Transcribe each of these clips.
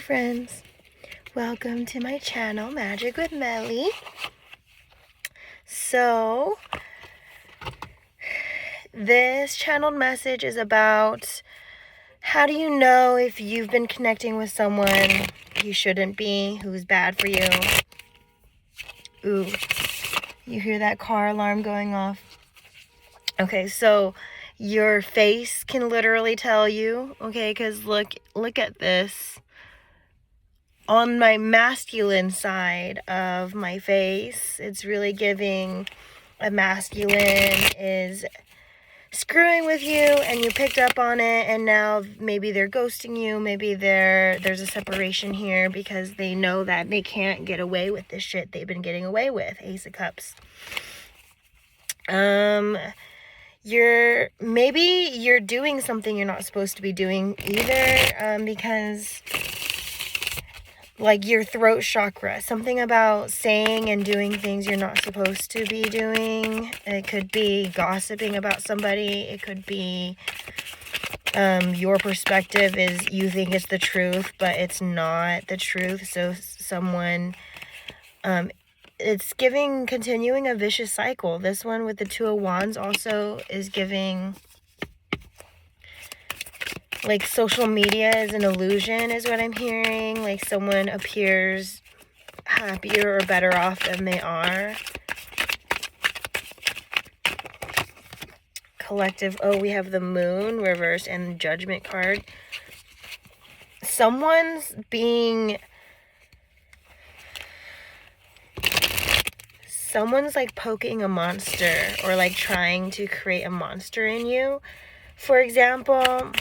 friends, welcome to my channel, Magic with Melly. So, this channeled message is about how do you know if you've been connecting with someone you shouldn't be, who's bad for you. Ooh, you hear that car alarm going off? Okay, so your face can literally tell you, okay, because look at this. On my masculine side of my face, it's really giving a masculine is screwing with you and you picked up on it, and now maybe they're ghosting you, maybe there's a separation here because they know that they can't get away with this shit they've been getting away with. Ace of Cups. You're doing something you're not supposed to be doing either, because like your throat chakra, something about saying and doing things you're not supposed to be doing. It could be gossiping about somebody. It could be your perspective is you think it's the truth, but it's not the truth. So someone, it's giving continuing a vicious cycle. This one with the Two of Wands also is giving like social media is an illusion, is what I'm hearing. Like someone appears happier or better off than they are. Collective. Oh, we have the Moon reverse and the Judgment card. Someone's like poking a monster or like trying to create a monster in you. For example,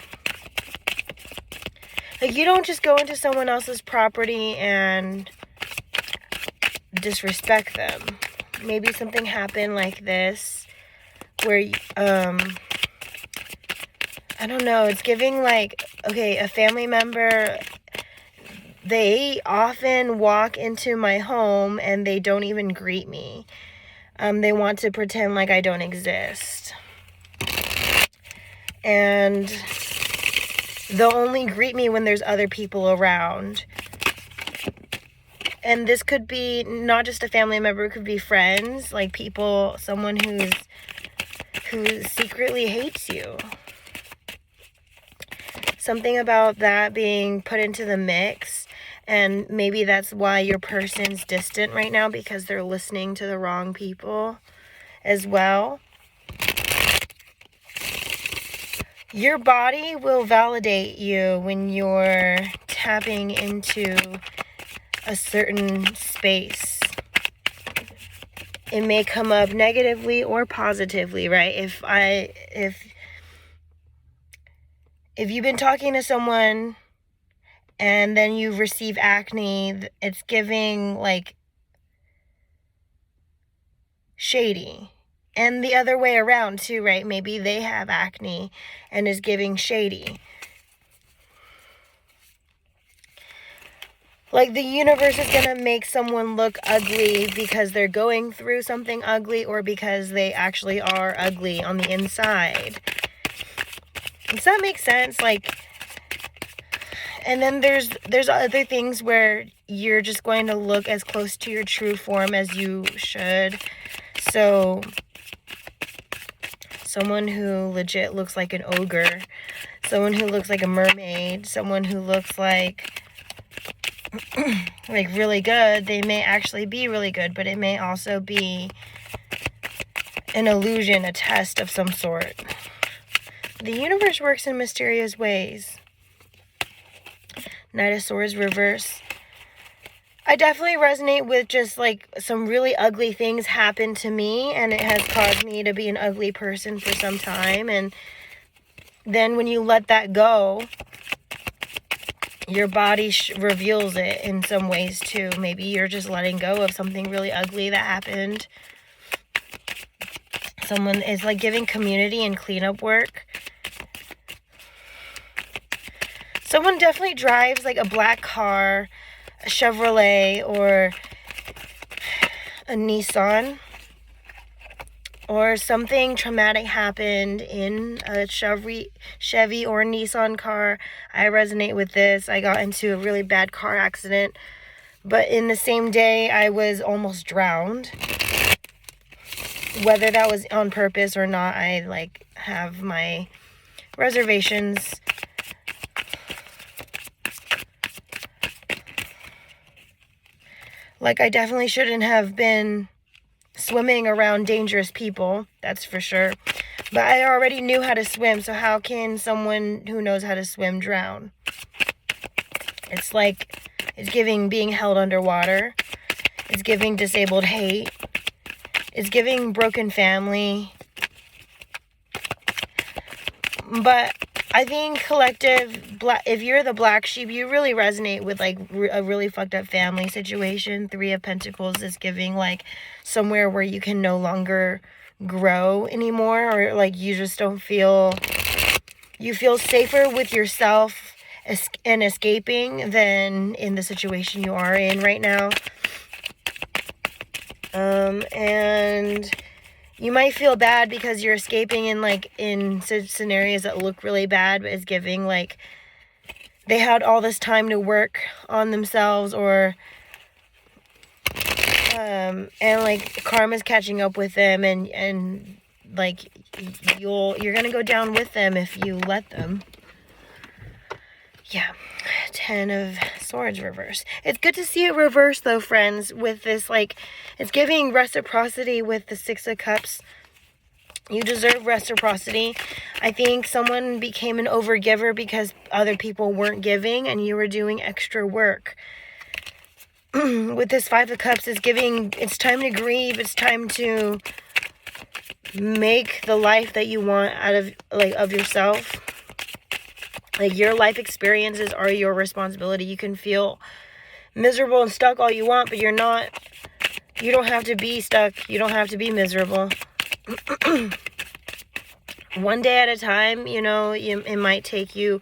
like you don't just go into someone else's property and disrespect them. Maybe something happened like this where I don't know, it's giving like, okay, a family member, they often walk into my home and they don't even greet me. They want to pretend like I don't exist. And they'll only greet me when there's other people around. And this could be not just a family member, it could be friends, like people, someone who secretly hates you. Something about that being put into the mix, and maybe that's why your person's distant right now, because they're listening to the wrong people as well. Your body will validate you when you're tapping into a certain space. It may come up negatively or positively, right? If you've been talking to someone and then you receive acne, it's giving like shady. And the other way around too, right? Maybe they have acne and is giving shady. Like the universe is going to make someone look ugly because they're going through something ugly, or because they actually are ugly on the inside. Does that make sense? Like, and then there's other things where you're just going to look as close to your true form as you should. So someone who legit looks like an ogre, someone who looks like a mermaid, someone who looks like like really good, they may actually be really good, but it may also be an illusion, a test of some sort. The universe works in mysterious ways. Knight of Swords reverse. I definitely resonate with just like some really ugly things happen to me, and it has caused me to be an ugly person for some time. And then when you let that go, your body reveals it in some ways too. Maybe you're just letting go of something really ugly that happened. Someone is like giving community and cleanup work. Someone definitely drives like a black car, a Chevrolet or a Nissan. or something traumatic happened in a Chevy or Nissan car. I resonate with this. I got into a really bad car accident, but in the same day I was almost drowned. Whether that was on purpose or not, I like have my reservations. Like, I definitely shouldn't have been swimming around dangerous people, that's for sure. But I already knew how to swim, so how can someone who knows how to swim drown? It's like, it's giving being held underwater. It's giving disabled hate. It's giving broken family. But I think collective, if you're the black sheep, you really resonate with like a really fucked up family situation. 3 of Pentacles is giving like somewhere where you can no longer grow anymore, or like you just don't feel, you feel safer with yourself and escaping than in the situation you are in right now. And you might feel bad because you're escaping in scenarios that look really bad, but it's giving like they had all this time to work on themselves, or and like karma's catching up with them, and like you're gonna go down with them if you let them. Yeah. 10 of Swords reverse. It's good to see it reverse though, friends, with this, like, it's giving reciprocity with the 6 of Cups. You deserve reciprocity. I think someone became an overgiver because other people weren't giving and you were doing extra work. With this 5 of Cups, it's giving, it's time to grieve. It's time to make the life that you want out of, like, of yourself. Like, your life experiences are your responsibility. You can feel miserable and stuck all you want, but you're not, you don't have to be stuck. You don't have to be miserable. One day at a time, you know, it might take you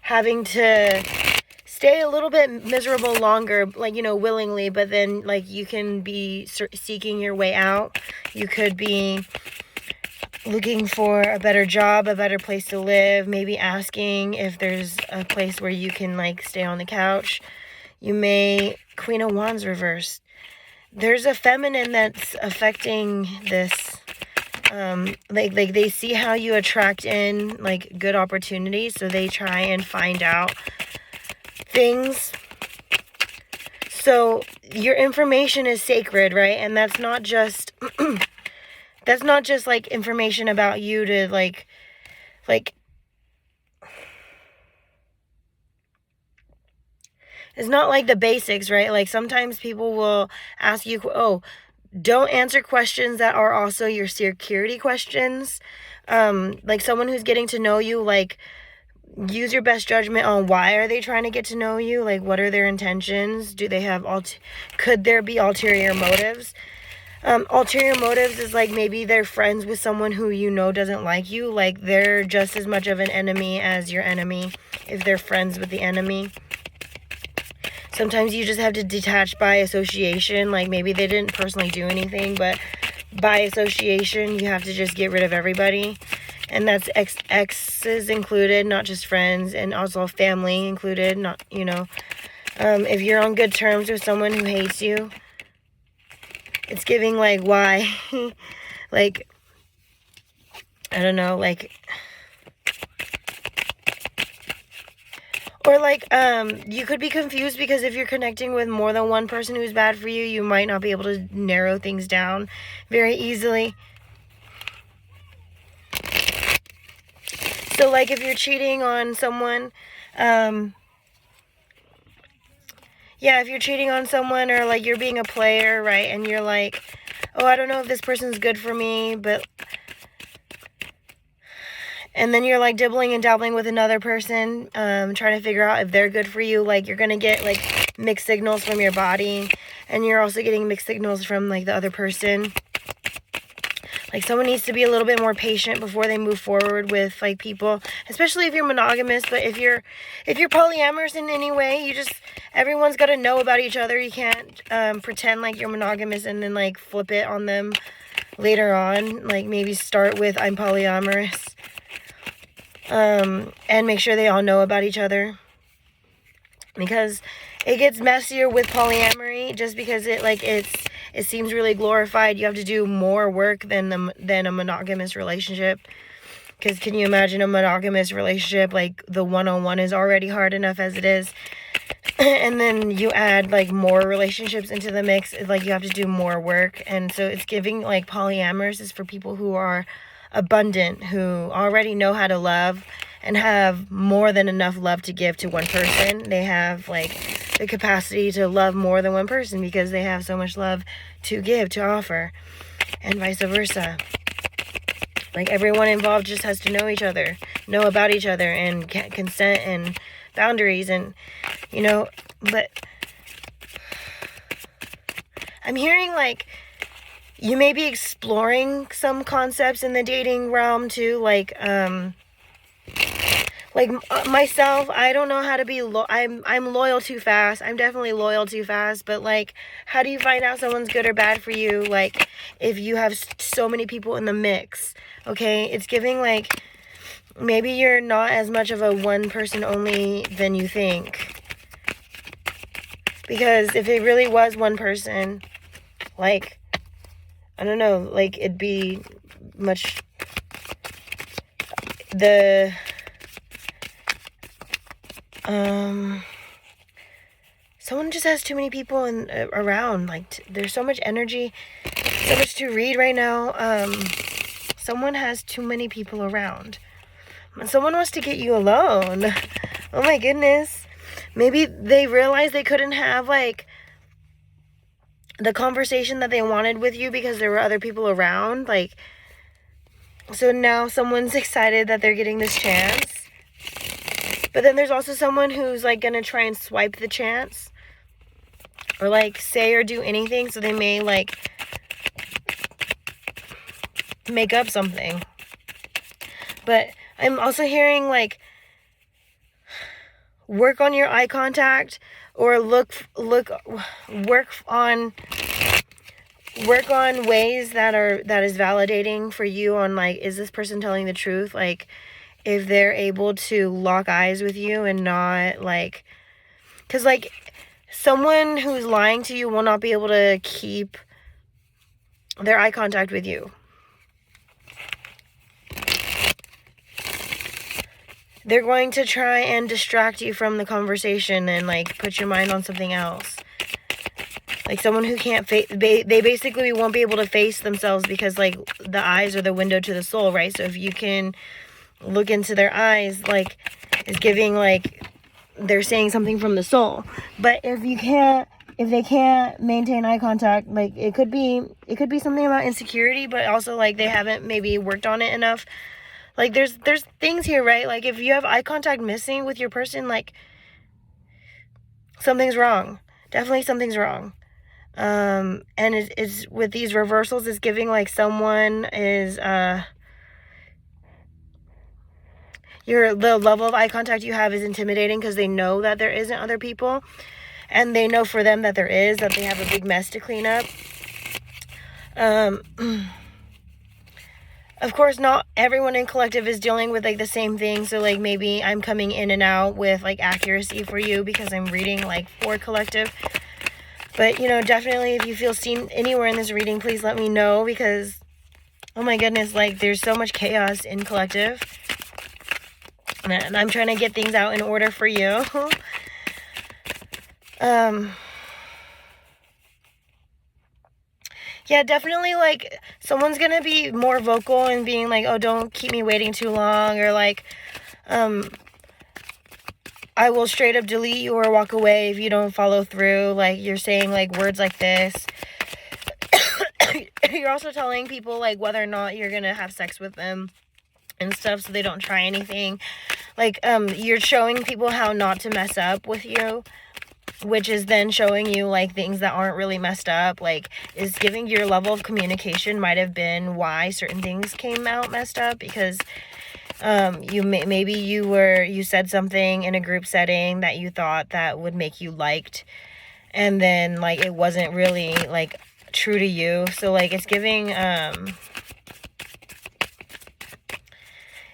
having to stay a little bit miserable longer, like, you know, willingly, but then, like, you can be seeking your way out. You could be looking for a better job, a better place to live, maybe asking if there's a place where you can, like, stay on the couch. You may, Queen of Wands reversed. There's a feminine that's affecting this. Like they see how you attract in, like, good opportunities, so they try and find out things. So your information is sacred, right? And that's not just that's not just like information about you to like it's not like the basics, right? Like, sometimes people will ask you, oh, don't answer questions that are also your security questions. Like, someone who's getting to know you, like, use your best judgment on why are they trying to get to know you? Like, what are their intentions? Do they have could there be ulterior motives? Ulterior motives is like maybe they're friends with someone who you know doesn't like you. Like, they're just as much of an enemy as your enemy if they're friends with the enemy. Sometimes you just have to detach by association. Like, maybe they didn't personally do anything, but by association, you have to just get rid of everybody. And that's exes included, not just friends, and also family included. Not, you know, if you're on good terms with someone who hates you, it's giving, like, why? Like, I don't know, like, or like, you could be confused because if you're connecting with more than one person who's bad for you, you might not be able to narrow things down very easily. So, like, if you're cheating on someone, yeah, if you're cheating on someone, or like you're being a player, right, and you're like, oh, I don't know if this person's good for me, but, and then you're like dibbling and dabbling with another person, trying to figure out if they're good for you. Like, you're gonna get like mixed signals from your body, and you're also getting mixed signals from like the other person. Like, someone needs to be a little bit more patient before they move forward with, like, people, especially if you're monogamous. But if you're polyamorous in any way, everyone's got to know about each other. You can't pretend like you're monogamous and then, like, flip it on them later on. Like, maybe start with, I'm polyamorous, and make sure they all know about each other, because it gets messier with polyamory, just because it seems really glorified. You have to do more work than a monogamous relationship. Because can you imagine a monogamous relationship? Like, the one-on-one is already hard enough as it is. And then you add, like, more relationships into the mix. It's like you have to do more work. And so it's giving, like, polyamorous is for people who are abundant, who already know how to love and have more than enough love to give to one person. They have, like, the capacity to love more than one person because they have so much love to give, to offer, and vice versa. Like, everyone involved just has to know each other, know about each other, and consent and boundaries, and, you know. But I'm hearing, like, you may be exploring some concepts in the dating realm too, like myself, I don't know how to be I'm loyal too fast. I'm definitely loyal too fast. But, like, how do you find out someone's good or bad for you? Like, if you have so many people in the mix, okay? It's giving, like, maybe you're not as much of a one person only than you think. Because if it really was one person, like, I don't know, like, it'd be much, someone just has too many people around. Like, there's so much energy, so much to read right now. Someone has too many people around. Someone wants to get you alone. Oh my goodness. Maybe they realized they couldn't have, like, the conversation that they wanted with you because there were other people around. Like, so now someone's excited that they're getting this chance. But then there's also someone who's, like, gonna try and swipe the chance, or, like, say or do anything. So they may, like, make up something. But I'm also hearing, like, work on your eye contact, or work on ways that is validating for you on, like, is this person telling the truth? Like, if they're able to lock eyes with you and not, like, because, like, someone who's lying to you will not be able to keep their eye contact with you. They're going to try and distract you from the conversation and, like, put your mind on something else. Like, someone who can't they basically won't be able to face themselves, because, like, the eyes are the window to the soul, right? So if you can look into their eyes, like, it's giving, like, they're saying something from the soul. But if they can't maintain eye contact, like, it could be something about insecurity, but also, like, they haven't maybe worked on it enough. Like, there's things here, right? Like, if you have eye contact missing with your person, like, something's wrong. Definitely something's wrong. And it's with these reversals, it's giving, like, someone is, the level of eye contact you have is intimidating, because they know that there isn't other people, and they know for them that there is, that they have a big mess to clean up. Of course, not everyone in collective is dealing with, like, the same thing. So, like, maybe I'm coming in and out with, like, accuracy for you because I'm reading, like, for collective. But, you know, definitely if you feel seen anywhere in this reading, please let me know, because, oh my goodness, like, there's so much chaos in collective. And I'm trying to get things out in order for you. Yeah, definitely, like, someone's gonna be more vocal and being like, oh, don't keep me waiting too long, or, like, I will straight up delete you or walk away if you don't follow through. Like, you're saying, like, words like this. You're also telling people, like, whether or not you're gonna have sex with them and stuff, so they don't try anything. Like, you're showing people how not to mess up with you. which is then showing you like things that aren't really messed up. Like, is giving your level of communication might have been why certain things came out messed up, because maybe you said something in a group setting that you thought that would make you liked, and then like it wasn't really like true to you. So like it's giving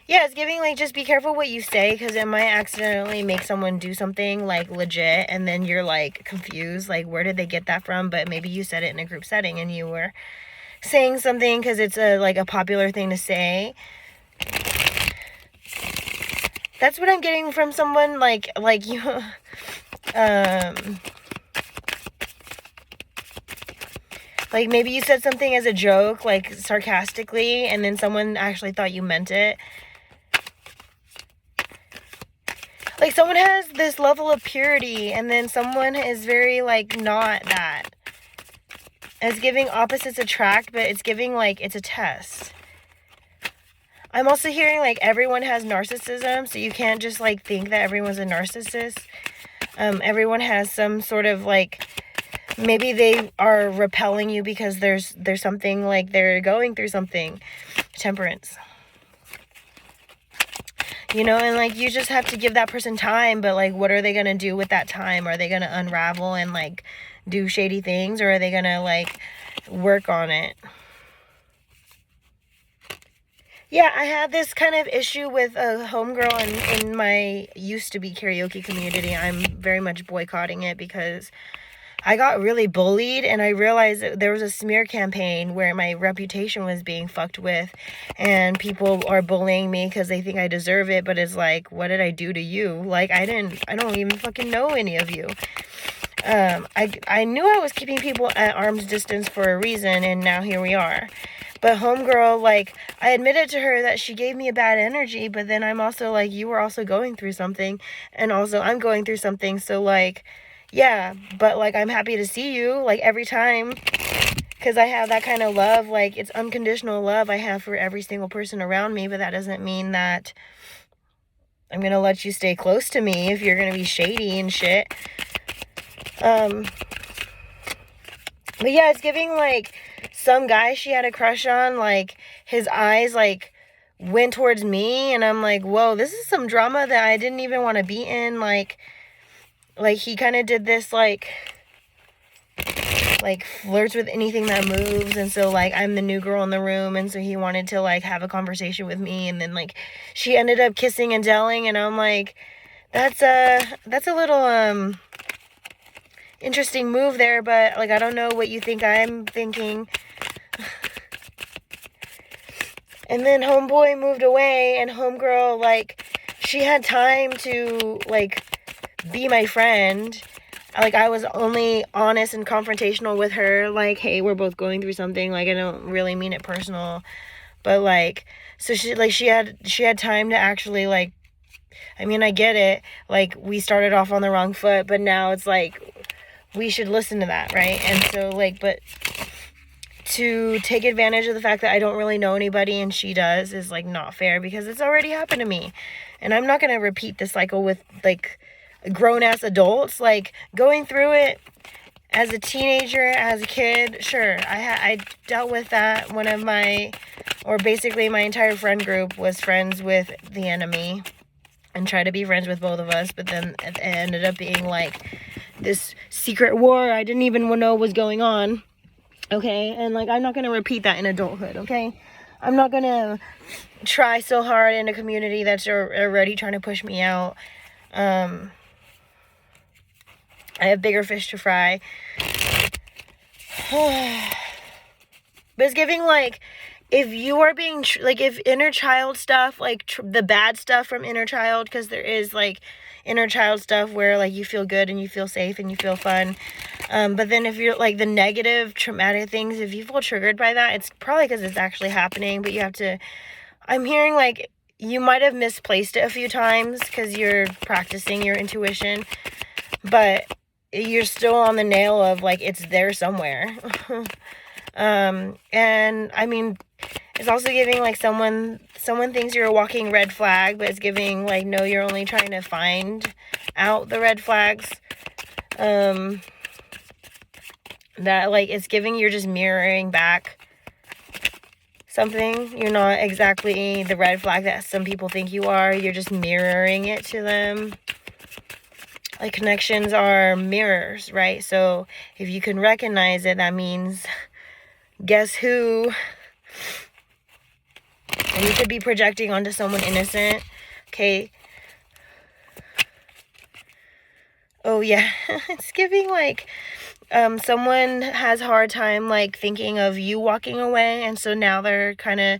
yeah, it's giving like just be careful what you say, because it might accidentally make someone do something like legit, and then you're like confused, like where did they get that from? But maybe you said it in a group setting and you were saying something because it's a popular thing to say. That's what I'm getting from someone like you. Like maybe you said something as a joke, like sarcastically, and then someone actually thought you meant it. Like someone has this level of purity, and then someone is very like not that. It's giving opposites attract, but it's giving like it's a test. I'm also hearing like everyone has narcissism, so you can't just like think that everyone's a narcissist. Everyone has some sort of like, maybe they are repelling you because there's something like they're going through something. Temperance. You know, and like you just have to give that person time, but like what are they going to do with that time? Are they going to unravel and like do shady things, or are they going to like work on it? Yeah, I had this kind of issue with a homegirl in my used to be karaoke community. I'm very much boycotting it because I got really bullied, and I realized that there was a smear campaign where my reputation was being fucked with, and people are bullying me because they think I deserve it, but it's like, what did I do to you? Like, I don't even fucking know any of you. I knew I was keeping people at arm's distance for a reason, and now here we are. But homegirl, like, I admitted to her that she gave me a bad energy, but then I'm also like, you were also going through something, and also I'm going through something, so like, yeah, but like I'm happy to see you like every time, because I have that kind of love. Like it's unconditional love I have for every single person around me, but that doesn't mean that I'm gonna let you stay close to me if you're gonna be shady and shit. But yeah, it's giving like some guy she had a crush on, like his eyes like went towards me, and I'm like, whoa, this is some drama that I didn't even want to be in. Like he kind of did this like flirts with anything that moves, and so like I'm the new girl in the room, and so he wanted to like have a conversation with me, and then like she ended up kissing and telling, and I'm like, that's a little interesting move there, but like I don't know what you think I'm thinking. And then homeboy moved away, and homegirl, like she had time to like be my friend. Like I was only honest and confrontational with her, like, hey, we're both going through something, like I don't really mean it personal, but like, so she had time to actually like, I mean, I get it, like we started off on the wrong foot, but now it's like we should listen to that, right? And so like, but to take advantage of the fact that I don't really know anybody and she does is like not fair, because it's already happened to me, and I'm not gonna repeat the cycle with like grown-ass adults. Like going through it as a teenager, as a kid, sure, I dealt with that. One of my, or basically my entire friend group was friends with the enemy and tried to be friends with both of us, but then it ended up being like this secret war I didn't even know was going on. Okay, and like I'm not gonna repeat that in adulthood. Okay, I'm not gonna try so hard in a community that's already trying to push me out. I have bigger fish to fry. But it's giving like, if you are being like, if inner child stuff, like the bad stuff from inner child, because there is like inner child stuff where like you feel good and you feel safe and you feel fun, but then if you're like the negative traumatic things, if you feel triggered by that, it's probably because it's actually happening. But you have to, I'm hearing like you might have misplaced it a few times because you're practicing your intuition, but you're still on the nail of like it's there somewhere. And I mean, it's also giving like someone thinks you're a walking red flag, but it's giving like, no, you're only trying to find out the red flags. That, like, it's giving you're just mirroring back something. You're not exactly the red flag that some people think you are. You're just mirroring it to them. Like, connections are mirrors, right? So if you can recognize it, that means, guess who? And you could be projecting onto someone innocent. Okay. Oh, yeah. It's giving, like, someone has a hard time, like, thinking of you walking away. And so now they're kind of,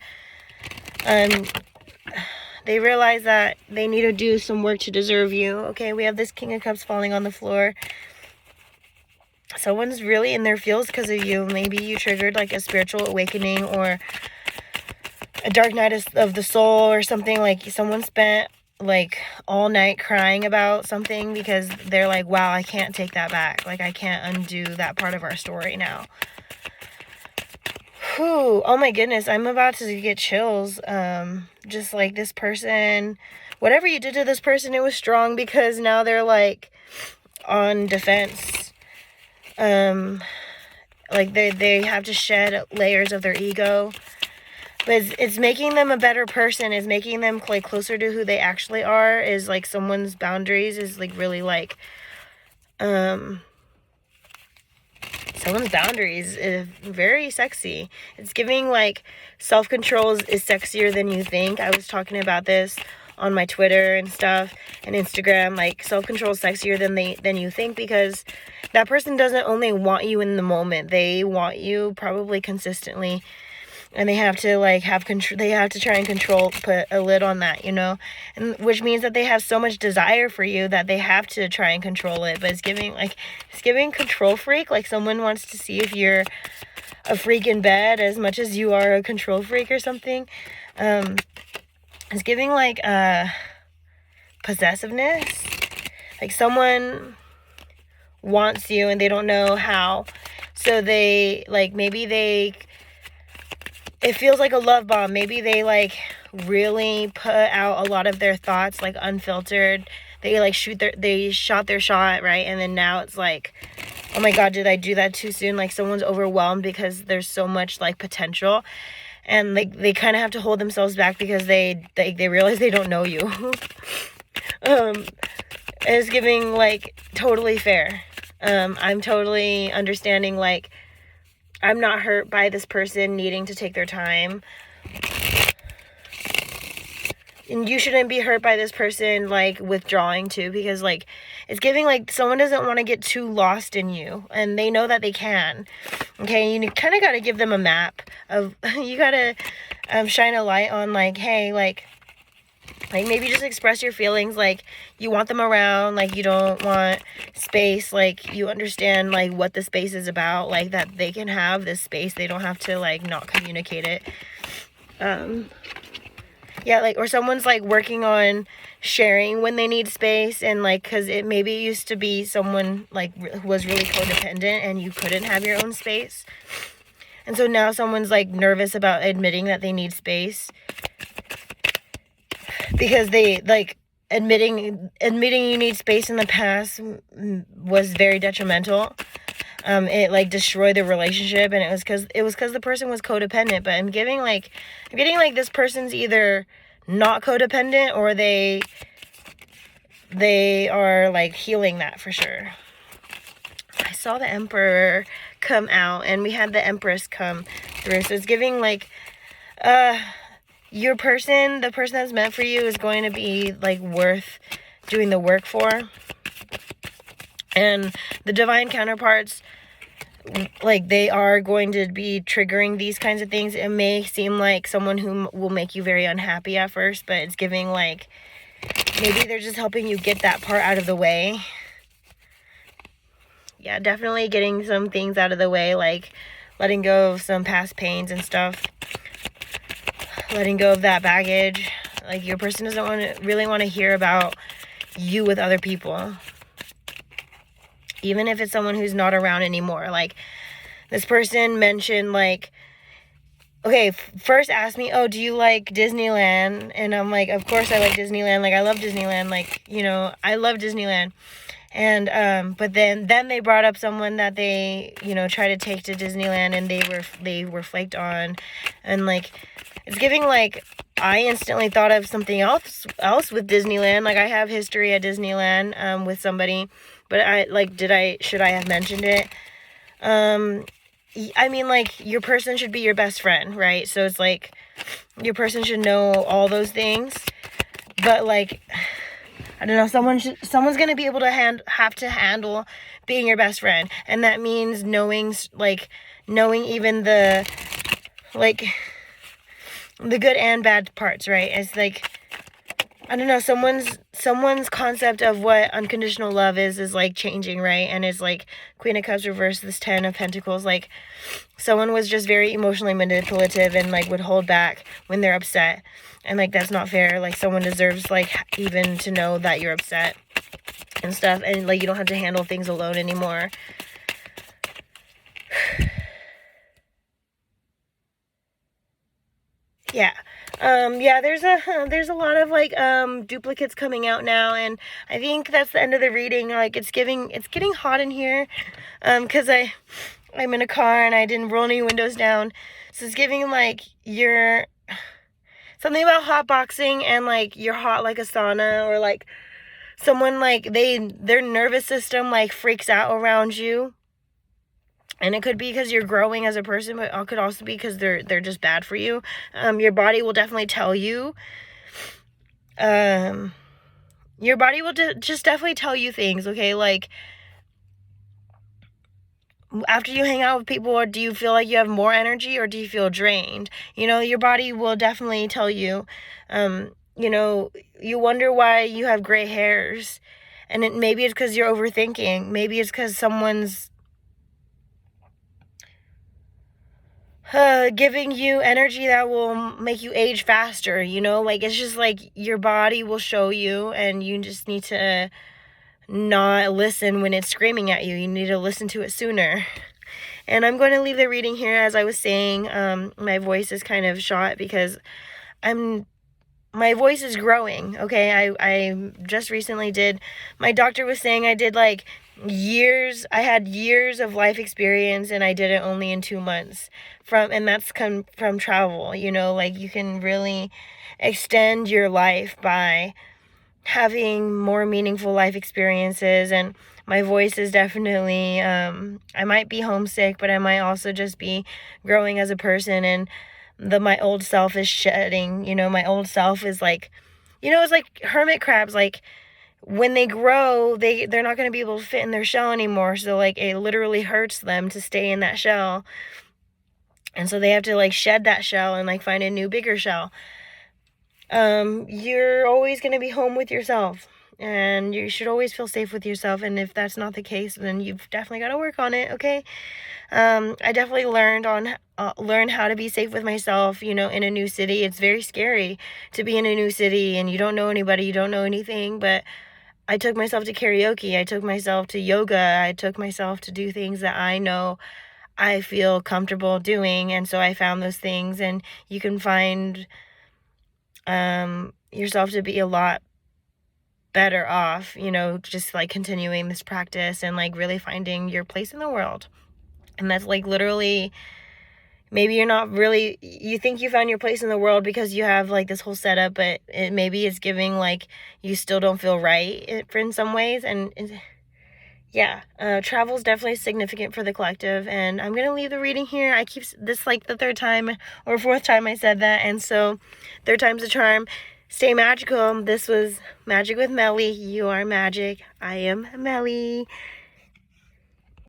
they realize that they need to do some work to deserve you. Okay, we have this King of Cups falling on the floor. Someone's really in their feels because of you. Maybe you triggered, like, a spiritual awakening or a dark night of the soul or something. Like, someone spent, like, all night crying about something because they're like, wow, I can't take that back. Like, I can't undo that part of our story now. Whew, oh my goodness, I'm about to get chills. Just like this person, whatever you did to this person, it was strong because now they're, like, on defense. Like, they have to shed layers of their ego. But it's making them a better person. It's making them, like, closer to who they actually are. Is, like, someone's boundaries is, like, really, like, someone's boundaries is very sexy. It's giving, like, self-control is sexier than you think. I was talking about this on my Twitter and stuff and Instagram. Like, self-control is sexier than you think because that person doesn't only want you in the moment. They want you probably consistently. And they have to, like, have control. They have to try and put a lid on that, you know, and which means that they have so much desire for you that they have to try and control it. But it's giving control freak. Like, someone wants to see if you're a freak in bed as much as you are a control freak or something. It's giving, like, possessiveness. Like, someone wants you and they don't know how, so they, like, maybe it feels like a love bomb. Maybe they, like, really put out a lot of their thoughts, like, unfiltered. They, like, they shot their shot, right? And then now it's like, oh my God, did I do that too soon? Like, someone's overwhelmed because there's so much, like, potential. And, like, they kind of have to hold themselves back because they realize they don't know you. It's giving, like, totally fair. I'm totally understanding, like, I'm not hurt by this person needing to take their time. And you shouldn't be hurt by this person, like, withdrawing too, because, like, it's giving, like, someone doesn't want to get too lost in you, and they know that they can. Okay, you kind of got to give them a map of, you got to shine a light on, like, hey, like, maybe just express your feelings, like, you want them around, like, you don't want space, like, you understand, like, what the space is about, like, that they can have this space, they don't have to, like, not communicate it. Yeah, like, or someone's, like, working on sharing when they need space, and, like, because it maybe used to be someone, like, who was really codependent, and you couldn't have your own space, and so now someone's, like, nervous about admitting that they need space, because they, like, admitting you need space in the past was very detrimental. It, like, destroyed the relationship, and it was because the person was codependent. But I'm getting like this person's either not codependent or they are, like, healing that for sure. I saw the Emperor come out, and we had the Empress come through, so it's giving, like, your person, the person that's meant for you, is going to be, like, worth doing the work for. And the divine counterparts, like, they are going to be triggering these kinds of things. It may seem like someone who will make you very unhappy at first, but it's giving, like, maybe they're just helping you get that part out of the way. Yeah, definitely getting some things out of the way, like letting go of some past pains and stuff. Letting go of that baggage. Like, your person doesn't really want to hear about you with other people. Even if it's someone who's not around anymore. Like, this person mentioned, like, okay, first asked me, oh, do you like Disneyland? And I'm like, of course I like Disneyland. Like, I love Disneyland. Like, you know, I love Disneyland. And but then they brought up someone that they, you know, try to take to Disneyland, and they were flaked on. And like, it's giving like, I instantly thought of something else with Disneyland. Like, I have history at Disneyland with somebody, but should I have mentioned it? I mean, like, your person should be your best friend, right? So it's like, your person should know all those things. But like, I don't know, someone's gonna be able to have to handle being your best friend, and that means knowing even the, like, the good and bad parts, right? It's like, I don't know, someone's concept of what unconditional love is like changing, right? And it's like Queen of Cups reversed, this 10 of Pentacles. Like, someone was just very emotionally manipulative and like would hold back when they're upset, and like, that's not fair. Like, someone deserves like even to know that you're upset and stuff, and like, you don't have to handle things alone anymore. Yeah. Yeah, there's a lot of like duplicates coming out now, and I think that's the end of the reading. Like, it's getting hot in here, because I'm in a car and I didn't roll any windows down, so it's giving like you're something about hot boxing, and like you're hot like a sauna, or like someone like their nervous system like freaks out around you. And it could be because you're growing as a person, but it could also be because they're just bad for you. Your body will definitely tell you. Your body will just definitely tell you things, okay? Like, after you hang out with people, do you feel like you have more energy, or do you feel drained? You know, your body will definitely tell you. You know, you wonder why you have gray hairs. And maybe it's because you're overthinking. Maybe it's because someone's giving you energy that will make you age faster, you know? Like, it's just like your body will show you, and you just need to not listen when it's screaming at you. You need to listen to it sooner. And I'm going to leave the reading here. As I was saying, my voice is kind of shot because my voice is growing, okay? I just recently my doctor was saying I did like I had years of life experience, and I did it only in 2 months, and that's come from travel, you know? Like, you can really extend your life by having more meaningful life experiences. And my voice is definitely, I might be homesick, but I might also just be growing as a person, and my old self is shedding. You know, my old self is like, you know, it's like hermit crabs. Like, when they grow, they're not going to be able to fit in their shell anymore. So like, it literally hurts them to stay in that shell. And so they have to like shed that shell and like find a new, bigger shell. You're always going to be home with yourself, and you should always feel safe with yourself. And if that's not the case, then you've definitely got to work on it. Okay. I definitely learn how to be safe with myself, you know, in a new city. It's very scary to be in a new city and you don't know anybody, you don't know anything, but I took myself to karaoke, I took myself to yoga, I took myself to do things that I know I feel comfortable doing. And so I found those things, and you can find yourself to be a lot better off, you know, just like continuing this practice and like really finding your place in the world. And that's like literally, maybe you're not really, you think you found your place in the world because you have like this whole setup, but maybe it's giving like you still don't feel right in some ways. And yeah, travel is definitely significant for the collective. And I'm going to leave the reading here. I keep this like the third time or fourth time I said that. And so third time's a charm. Stay magical. This was Magic with Melly. You are magic. I am Melly.